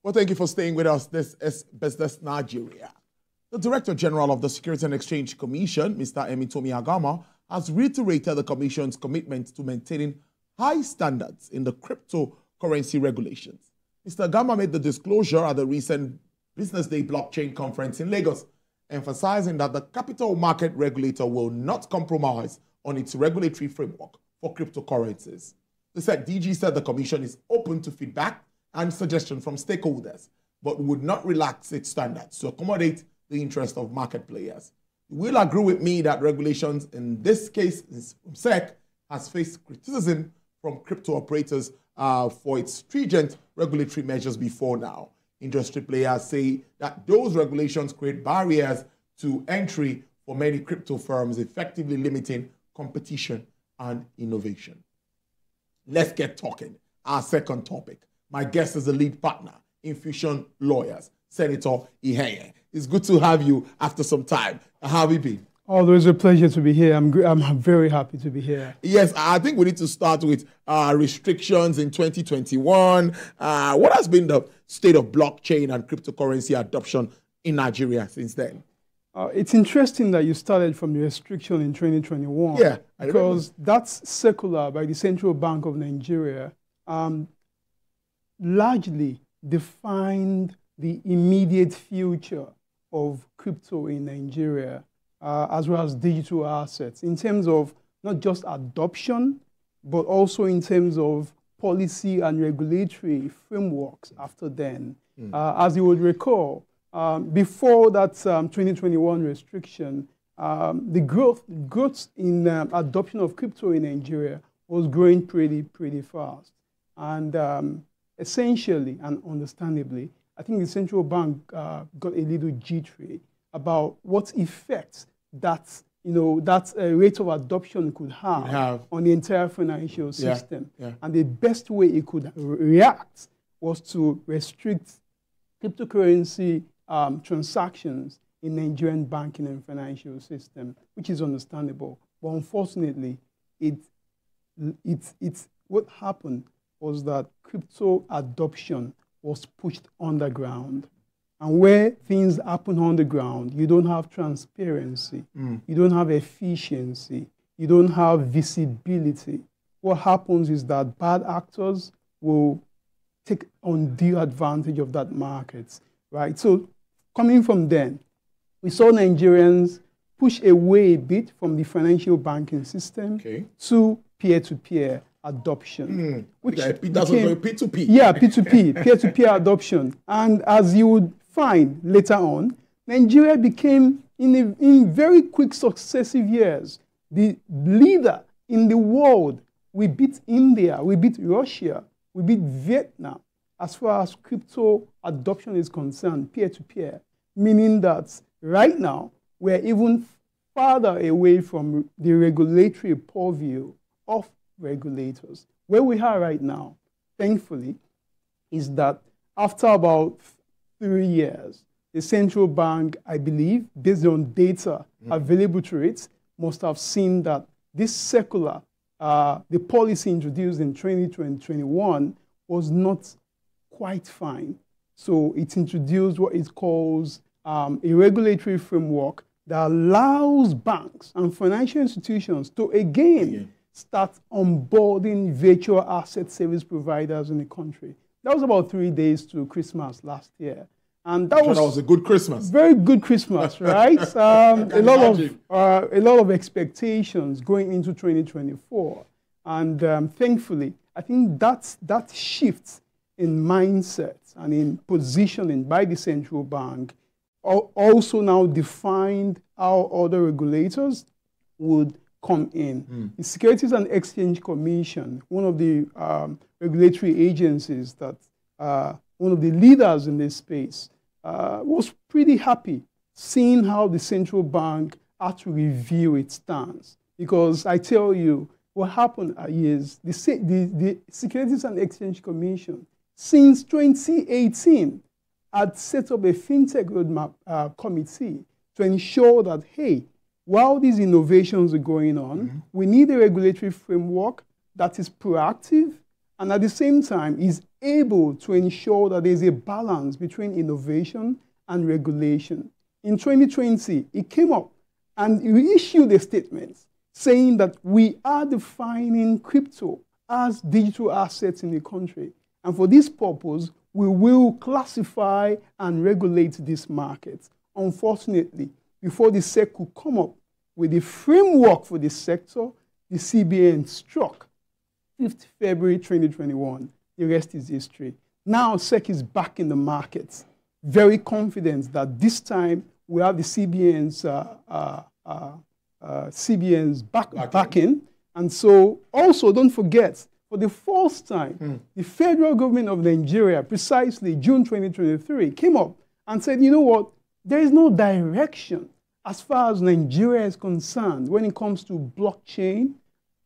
Well, thank you for staying with us. This is Business Nigeria. The Director General of the Securities and Exchange Commission, Mr. Emomotimi Agama, has reiterated the Commission's commitment to maintaining high standards in the cryptocurrency regulations. Mr. Agama made the disclosure at the recent Business Day Blockchain Conference in Lagos, emphasizing that the capital market regulator will not compromise on its regulatory framework for cryptocurrencies. The DG said the Commission is open to feedback and suggestion from stakeholders, but would not relax its standards to accommodate the interest of market players. You will agree with me that regulations in this case, SEC, has faced criticism from crypto operators for its stringent regulatory measures before now. Industry players say that those regulations create barriers to entry for many crypto firms, effectively limiting competition and innovation. Let's get talking. Our second topic. My guest is the lead partner, Infusion Lawyers, Senator Iheye. It's good to have you after some time. How have you been? Always a pleasure to be here. I'm very happy to be here. Yes, I think we need to start with restrictions in 2021. What has been the state of blockchain and cryptocurrency adoption in Nigeria since then? It's interesting that you started from the restriction in 2021. Yeah, because that's circular by the Central Bank of Nigeria largely defined the immediate future of crypto in Nigeria, as well as digital assets, in terms of not just adoption, but also in terms of policy and regulatory frameworks after then. As you would recall, before that 2021 restriction, the growth in adoption of crypto in Nigeria was growing pretty fast. And essentially and understandably, I think the central bank got a little jittery about what effects that rate of adoption could have on the entire financial system. Yeah. And the best way it could react was to restrict cryptocurrency transactions in Nigerian banking and financial system, which is understandable. But unfortunately, what happened was that crypto adoption was pushed underground. And where things happen on the ground, you don't have transparency, you don't have efficiency, you don't have visibility. What happens is that bad actors will take undue advantage of that market, right? So coming from then, we saw Nigerians push away a bit from the financial banking system to peer-to-peer adoption. Which that's P2P. Yeah, P2P, peer-to-peer adoption. And as you would find later on, Nigeria became, in very quick successive years, the leader in the world. We beat India, we beat Russia, we beat Vietnam as far as crypto adoption is concerned, peer-to-peer, meaning that right now we're even farther away from the regulatory purview of regulators. Where we are right now, thankfully, is that after about 3 years, the central bank, I believe, based on data available to it, must have seen that this circular, the policy introduced in 2021, was not quite fine. So it introduced what it calls a regulatory framework that allows banks and financial institutions to again start onboarding virtual asset service providers in the country. That was about 3 days to Christmas last year. And that was a good Christmas. Very good Christmas, right? A lot of expectations going into 2024. And thankfully, I think that shift in mindset and in positioning by the central bank also now defined how other regulators would come in. The Securities and Exchange Commission, one of the regulatory agencies that one of the leaders in this space, was pretty happy seeing how the central bank had to review its stance. Because I tell you, what happened is the Securities and Exchange Commission, since 2018, had set up a fintech roadmap committee to ensure that, hey, while these innovations are going on, we need a regulatory framework that is proactive and at the same time is able to ensure that there's a balance between innovation and regulation. In 2020, it came up and we issued a statement saying that we are defining crypto as digital assets in the country. And for this purpose, we will classify and regulate this market. Unfortunately, before the SEC could come up with the framework for this sector, the CBN struck 5th February 2021. The rest is history. Now SEC is back in the market, very confident that this time we have the CBN's backing. And so also don't forget, for the first time, the federal government of Nigeria, precisely June 2023, came up and said, you know what, there is no direction as far as Nigeria is concerned when it comes to blockchain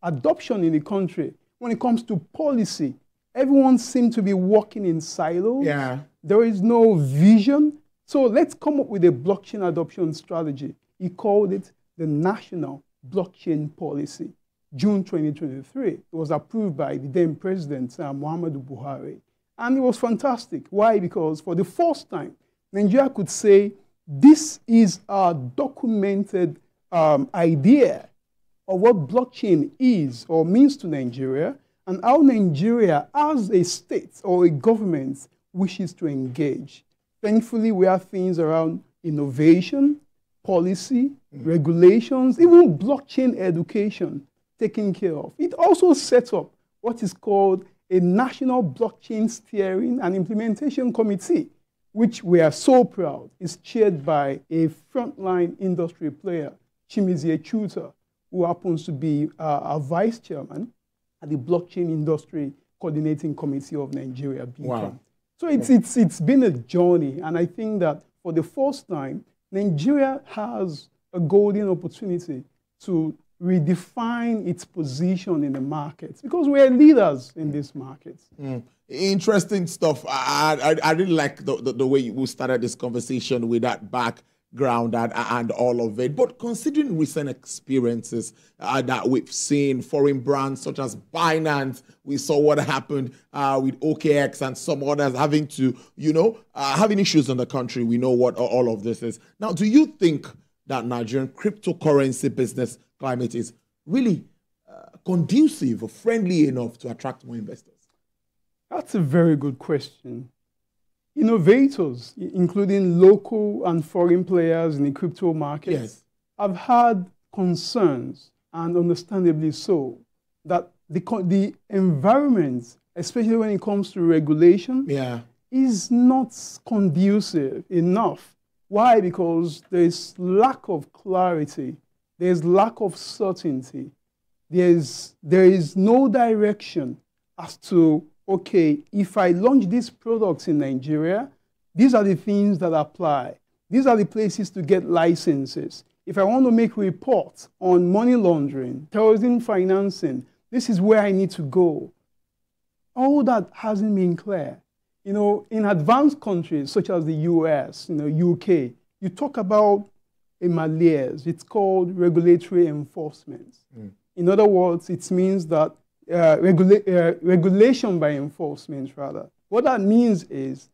adoption in the country. When it comes to policy, everyone seems to be working in silos. Yeah. There is no vision. So let's come up with a blockchain adoption strategy. He called it the National Blockchain Policy. June 2023. It was approved by the then President, Muhammadu Buhari. And it was fantastic. Why? Because for the first time, Nigeria could say, this is a documented idea of what blockchain is or means to Nigeria, and how Nigeria as a state or a government wishes to engage. Thankfully, we have things around innovation, policy, regulations, even blockchain education taken care of. It also sets up what is called a National Blockchain Steering and Implementation Committee, which we are so proud is chaired by a frontline industry player, Chimizie Chuta, who happens to be a vice chairman at the Blockchain Industry Coordinating Committee of Nigeria, BCOM. Wow. So it's been a journey, and I think that for the first time, Nigeria has a golden opportunity to redefine its position in the markets because we are leaders in these markets. Interesting stuff. I really like the way you started this conversation with that background and all of it. But considering recent experiences that we've seen, foreign brands such as Binance, we saw what happened with OKX and some others having to, having issues in the country. We know what all of this is. Now, do you think that Nigerian cryptocurrency business climate is really conducive or friendly enough to attract more investors? That's a very good question. Innovators, including local and foreign players in the crypto markets, have had concerns, and understandably so, that the environment, especially when it comes to regulation, is not conducive enough. Why? Because there's lack of clarity, there's lack of certainty, there is no direction as to, okay, if I launch these products in Nigeria, these are the things that apply. These are the places to get licenses. If I want to make reports on money laundering, terrorism financing, this is where I need to go. All that hasn't been clear. In advanced countries such as the US, UK, you talk about a malaise. It's called regulatory enforcement. In other words, it means that regulation by enforcement, rather. What that means is,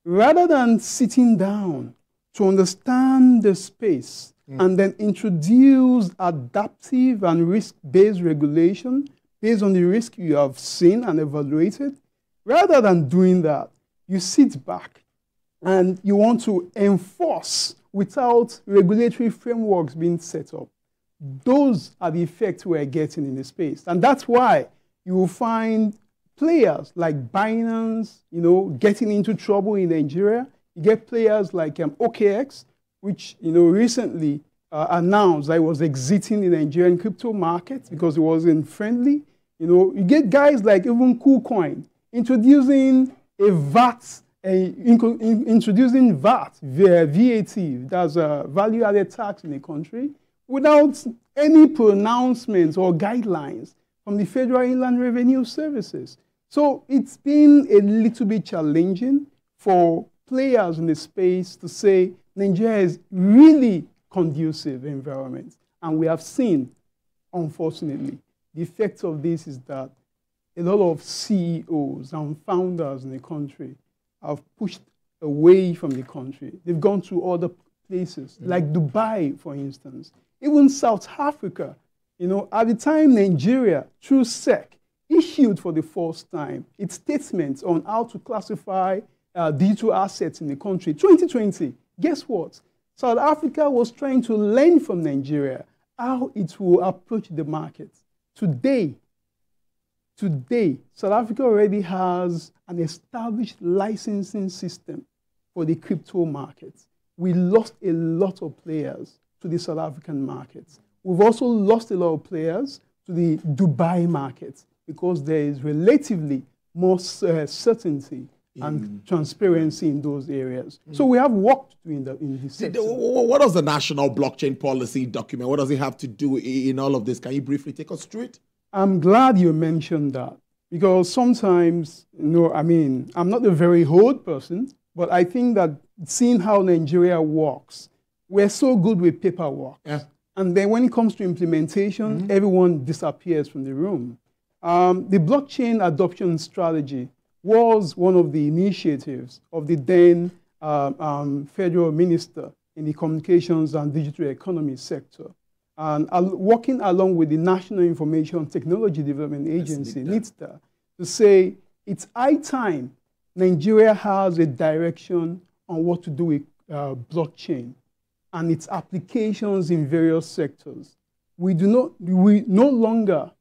rather than sitting down to understand the space and then introduce adaptive and risk-based regulation based on the risk you have seen and evaluated, rather than doing that, you sit back and you want to enforce without regulatory frameworks being set up. Those are the effects we're getting in the space. And that's why you will find players like Binance, getting into trouble in Nigeria. You get players like OKX, which, recently announced that it was exiting the Nigerian crypto market because it wasn't friendly. You get guys like even KuCoin introducing a VAT, introducing VAT, that's a value-added tax in the country, without any pronouncements or guidelines from the Federal Inland Revenue Services. So it's been a little bit challenging for players in the space to say Nigeria is really conducive environment. And we have seen, unfortunately, the effect of this is that a lot of CEOs and founders in the country have pushed away from the country. They've gone to other places, like Dubai, for instance. Even South Africa, you know, at the time Nigeria, through SEC, issued for the first time its statements on how to classify digital assets in the country. 2020, guess what? South Africa was trying to learn from Nigeria how it will approach the market. Today, South Africa already has an established licensing system for the crypto market. We lost a lot of players to the South African markets. We've also lost a lot of players to the Dubai market because there is relatively more certainty and transparency in those areas. So we have work to do in this sector. What does the national blockchain policy document, what does it have to do in all of this? Can you briefly take us through it? I'm glad you mentioned that because sometimes, you know, I mean, I'm not a very old person, but I think that seeing how Nigeria works, we're so good with paperwork. Yeah. And then when it comes to implementation, everyone disappears from the room. The blockchain adoption strategy was one of the initiatives of the then federal minister in the communications and digital economy sector. And working along with the National Information Technology Development Agency, NITDA, to say it's high time Nigeria has a direction on what to do with blockchain and its applications in various sectors. We no longer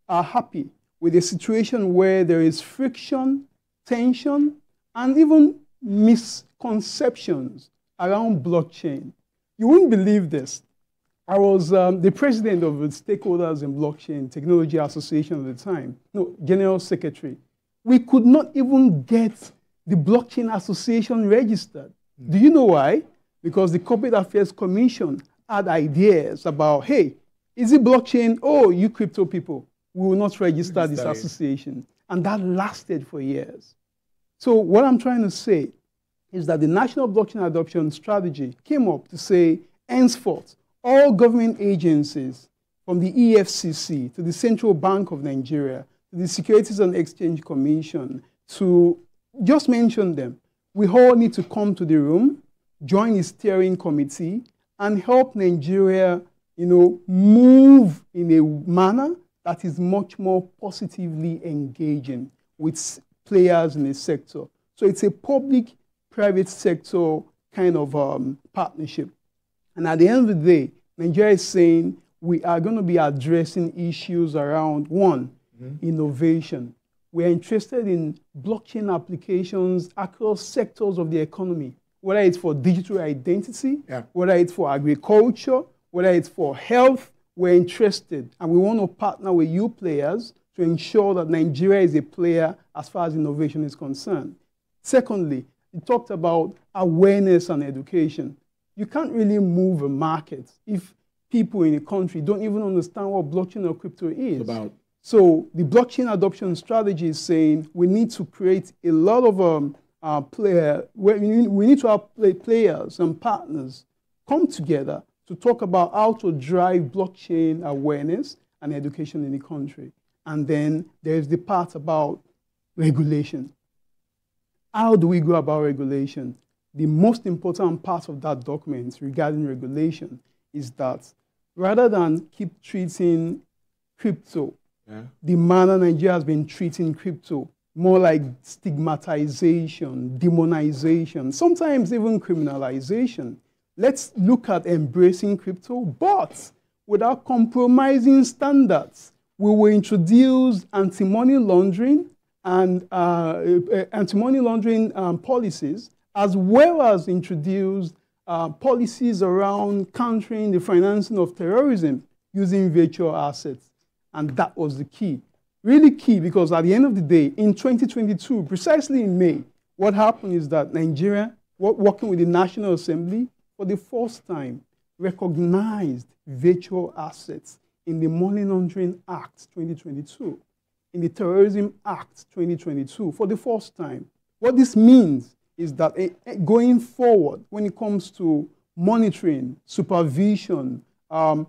are happy with a situation where there is friction, tension, and even misconceptions around blockchain. You wouldn't believe this. I was the president of the Stakeholders in Blockchain Technology Association at the time, no, General Secretary. We could not even get the Blockchain Association registered. Do you know why? Because the Corporate Affairs Commission had ideas about, hey, is it blockchain? Oh, you crypto people, we will not register this association. And that lasted for years. So what I'm trying to say is that the National Blockchain Adoption Strategy came up to say, henceforth, all government agencies, from the EFCC to the Central Bank of Nigeria, to the Securities and Exchange Commission, to just mention them, we all need to come to the room, join the steering committee, and help Nigeria, you know, move in a manner that is much more positively engaging with players in the sector. So it's a public-private sector kind of partnership. And at the end of the day, Nigeria is saying we are going to be addressing issues around, one, innovation. We're interested in blockchain applications across sectors of the economy, whether it's for digital identity, whether it's for agriculture, whether it's for health. We're interested, and we want to partner with you players to ensure that Nigeria is a player as far as innovation is concerned. Secondly, you talked about awareness and education. You can't really move a market if people in the country don't even understand what blockchain or crypto is. So the blockchain adoption strategy is saying we need to create a lot of we need to have players and partners come together to talk about how to drive blockchain awareness and education in the country. And then there's the part about regulation. How do we go about regulation? The most important part of that document regarding regulation is that rather than keep treating crypto, the manner Nigeria has been treating crypto, more like stigmatization, demonization, sometimes even criminalization. Let's look at embracing crypto, but without compromising standards. We will introduce anti-money laundering and policies, as well as introduce policies around countering the financing of terrorism using virtual assets. And that was the key. Really key, because at the end of the day, in 2022, precisely in May, what happened is that Nigeria, working with the National Assembly, for the first time, recognized virtual assets in the Money Laundering Act 2022, in the Terrorism Act 2022, for the first time. What this means is that going forward, when it comes to monitoring, supervision,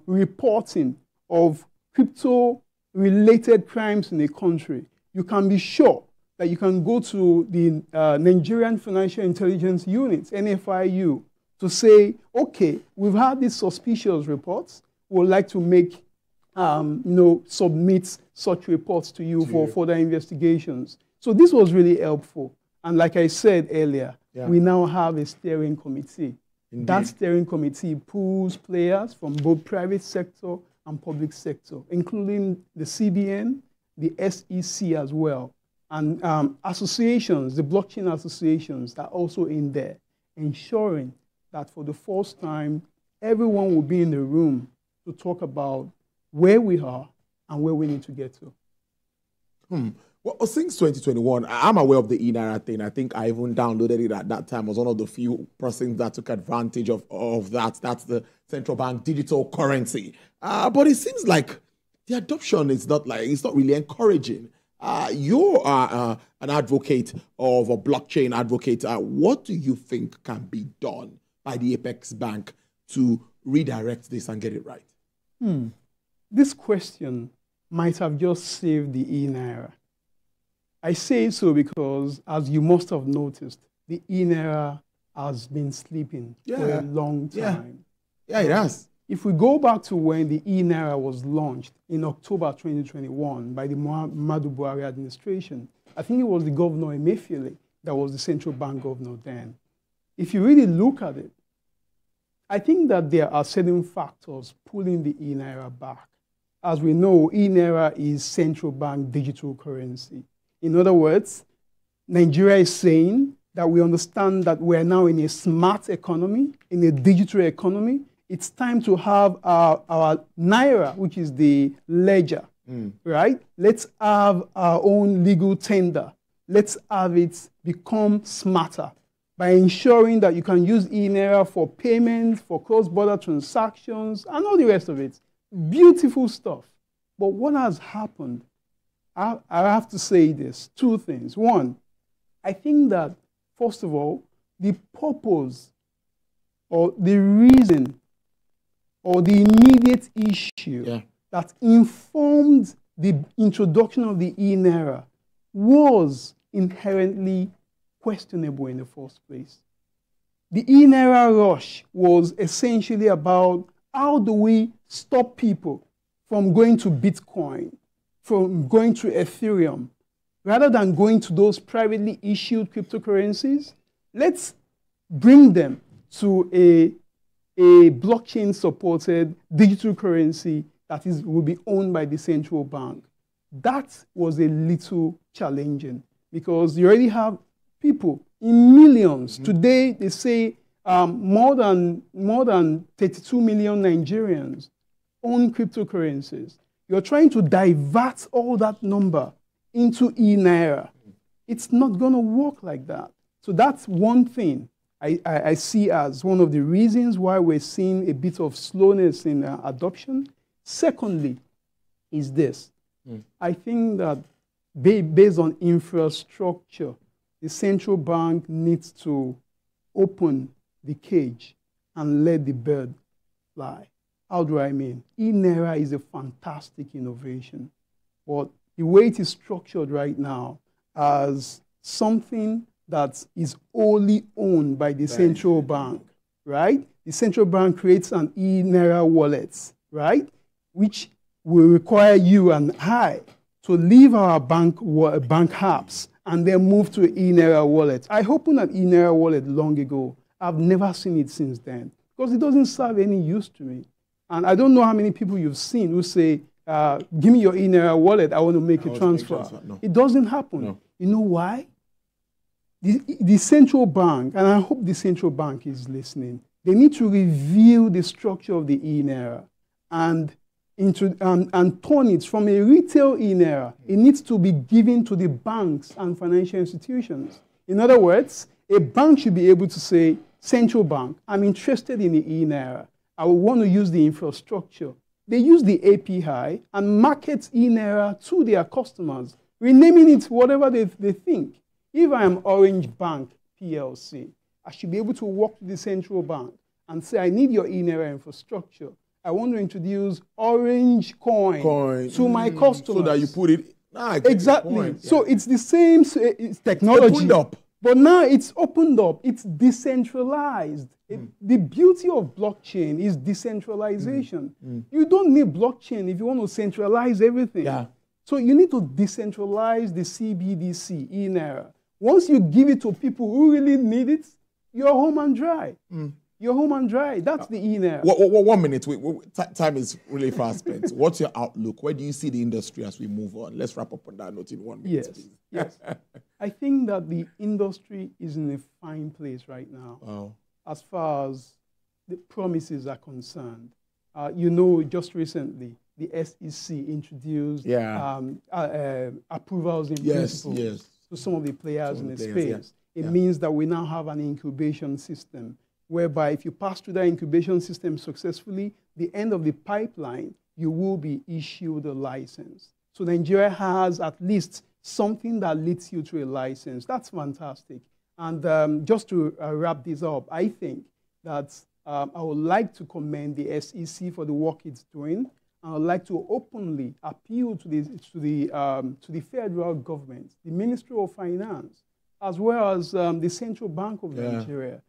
reporting of crypto-related crimes in the country, you can be sure that you can go to the Nigerian Financial Intelligence Unit, NFIU, to say, okay, we've had these suspicious reports. We would like to make, submit such reports to you for further investigations. So this was really helpful. And like I said earlier, we now have a steering committee. Indeed. That steering committee pulls players from both private sector and public sector, including the CBN, the SEC as well, and associations, the blockchain associations are also in there, ensuring that for the first time, everyone will be in the room to talk about where we are and where we need to get to. Well, since 2021, I'm aware of the e-Naira thing. I think I even downloaded it at that time. I was one of the few persons that took advantage of that. That's the central bank digital currency. But it seems like the adoption is not really encouraging. You are an advocate of a blockchain advocate. What do you think can be done by the Apex Bank to redirect this and get it right? This question might have just saved the e-Naira. I say so because, as you must have noticed, the e-Naira has been sleeping for a long time. Yeah, it has. If we go back to when the e-Naira was launched in October 2021 by the Muhammadu Buhari administration, I think it was the Governor Emefiele that was the central bank governor then. If you really look at it, I think that there are certain factors pulling the e-Naira back. As we know, e-Naira is central bank digital currency. In other words, Nigeria is saying that we understand that we're now in a smart economy, in a digital economy. It's time to have our Naira, which is the ledger, right? Let's have our own legal tender. Let's have it become smarter by ensuring that you can use e-Naira for payments, for cross-border transactions, and all the rest of it. Beautiful stuff. But what has happened? I have to say this, two things. One, I think that, first of all, the purpose or the reason or the immediate issue that informed the introduction of the e-Naira was inherently questionable in the first place. The e-Naira rush was essentially about how do we stop people from going to Bitcoin, from going to Ethereum, rather than going to those privately issued cryptocurrencies. Let's bring them to a blockchain-supported digital currency that will be owned by the central bank. That was a little challenging because you already have people in millions. Today, they say more than 32 million Nigerians own cryptocurrencies. You're trying to divert all that number into e-Naira. It's not going to work like that. So that's one thing I see as one of the reasons why we're seeing a bit of slowness in adoption. Secondly, is this. I think that based on infrastructure, the central bank needs to open the cage and let the bird fly. How do I mean? e-Naira is a fantastic innovation, but the way it is structured right now as something that is wholly owned by the central bank, right? The central bank creates an e-Naira wallet, right? Which will require you and I to leave our bank apps and then move to an e-Naira wallet. I opened an e-Naira wallet long ago. I've never seen it since then because it doesn't serve any use to me. And I don't know how many people you've seen who say, give me your e-Naira wallet, I want to make a transfer. No. It doesn't happen. No. You know why? The central bank, and I hope the central bank is listening, they need to review the structure of the e-Naira and turn it from a retail e-Naira. It needs to be given to the banks and financial institutions. In other words, a bank should be able to say, central bank, I'm interested in the e-Naira. I will want to use the infrastructure. They use the API and market e-Naira to their customers, renaming it whatever they think. If I am Orange Bank PLC, I should be able to walk to the central bank and say, I need your e-Naira infrastructure. I want to introduce Orange Coin to my customers. So that you put it Exactly. So it's the same it's technology. It's opened up. But now it's opened up. It's decentralized. The beauty of blockchain is decentralization. You don't need blockchain if you want to centralize everything. Yeah. So you need to decentralize the CBDC in era. Once you give it to people who really need it, you're home and dry. You're home and dry. That's the in era. 1 minute. Time is really fast spent. What's your outlook? Where do you see the industry as we move on? Let's wrap up on that note in 1 minute, please. Yes. I think that the industry is in a fine place right now. Wow. As far as the promises are concerned. You know, just recently, the SEC introduced approvals in principle to some of the players in the space. It means that we now have an incubation system, whereby if you pass through that incubation system successfully, the end of the pipeline, you will be issued a license. So Nigeria has at least something that leads you to a license. That's fantastic. And just to wrap this up, I think that I would like to commend the SEC for the work it's doing. I would like to openly appeal to the federal government, the Ministry of Finance, as well as the Central Bank of Nigeria,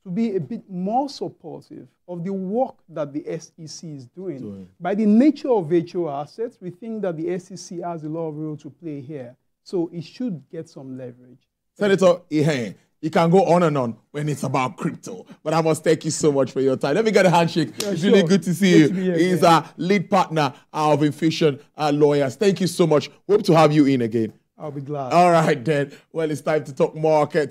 to be a bit more supportive of the work that the SEC is doing. By the nature of virtual assets, we think that the SEC has a lot of role to play here. So it should get some leverage. Senator Ihe, you can go on and on when it's about crypto, but I must thank you so much for your time. Let me get a handshake. It's really good to see you. He's our lead partner of Infusion Lawyers. Thank you so much. Hope to have you in again. I'll be glad. All right, then. Well, it's time to talk markets.